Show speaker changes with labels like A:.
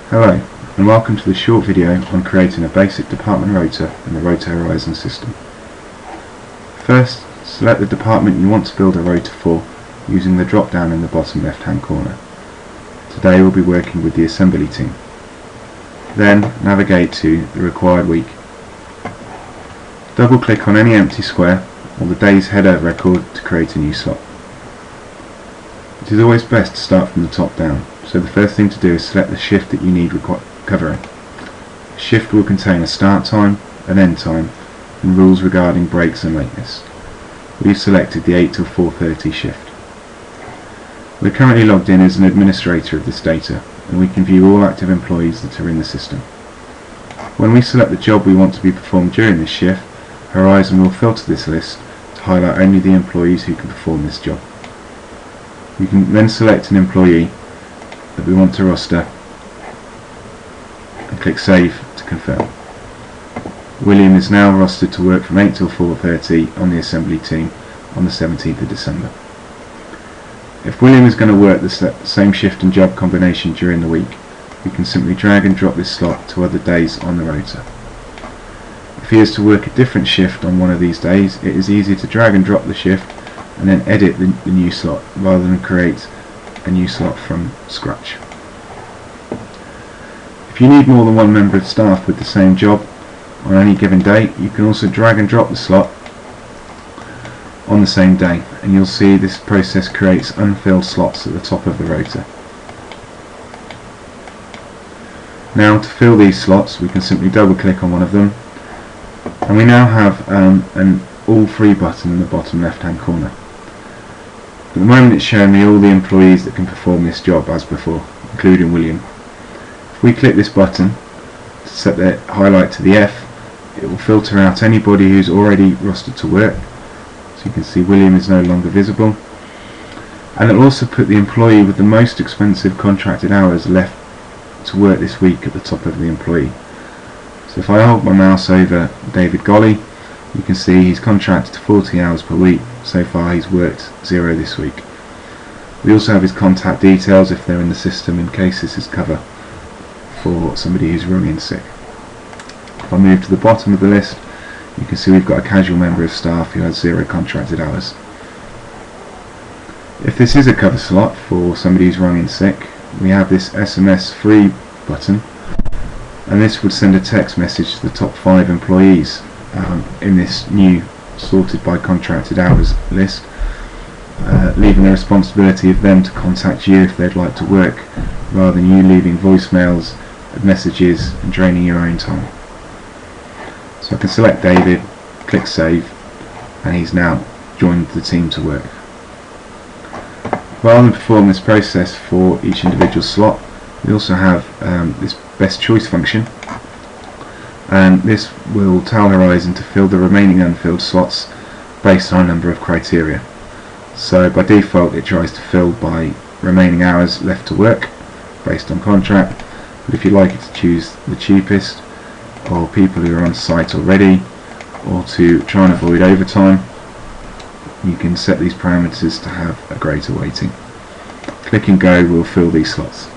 A: Hello, and welcome to this short video on creating a basic department rota in the Rota Horizon system. First, select the department you want to build a rota for using the drop down in the bottom left hand corner. Today we'll be working with the assembly team. Then navigate to the required week. Double click on any empty square or the day's header record to create a new slot. It is always best to start from the top down, so the first thing to do is select the shift that you need covering. The shift will contain a start time, an end time, and rules regarding breaks and lateness. We've selected the 8 till 4:30 shift. We're currently logged in as an administrator of this data, and we can view all active employees that are in the system. When we select the job we want to be performed during this shift, Horizon will filter this list to highlight only the employees who can perform this job. We can then select an employee that we want to roster and click Save to confirm. William is now rostered to work from 8 till 4:30 on the assembly team on the 17th of December. If William is going to work the same shift and job combination during the week, we can simply drag and drop this slot to other days on the rota. If he is to work a different shift on one of these days, it is easy to drag and drop the shift and then edit the new slot rather than create a new slot from scratch. If you need more than one member of staff with the same job on any given day, you can also drag and drop the slot on the same day, and you'll see this process creates unfilled slots at the top of the rota. Now to fill these slots, we can simply double click on one of them, and we now have an all free button in the bottom left hand corner. At the moment it's showing me all the employees that can perform this job as before, including William. If we click this button to set the highlight to the F, it will filter out anybody who's already rostered to work. So you can see William is no longer visible, and it'll also put the employee with the most expensive contracted hours left to work this week at the top of the employee. So if I hold my mouse over David Golly, you can see he's contracted to 40 hours per week. So far he's worked 0 this week. We also have his contact details if they're in the system, in case this is cover for somebody who's rung in sick. If I move to the bottom of the list, you can see we've got a casual member of staff who has 0 contracted hours. If this is a cover slot for somebody who's rung in sick, we have this SMS free button, and this would send a text message to the top 5 employees in this new sorted by contracted hours list, leaving the responsibility of them to contact you if they'd like to work, rather than you leaving voicemails, messages and draining your own time. So I can select David, click Save, and he's now joined the team to work. Rather than perform this process for each individual slot, we also have this best choice function, and this will tell Horizon to fill the remaining unfilled slots based on a number of criteria. So by default it tries to fill by remaining hours left to work based on contract, but if you like it to choose the cheapest, or people who are on site already, or to try and avoid overtime, you can set these parameters to have a greater weighting. Click and go will fill these slots.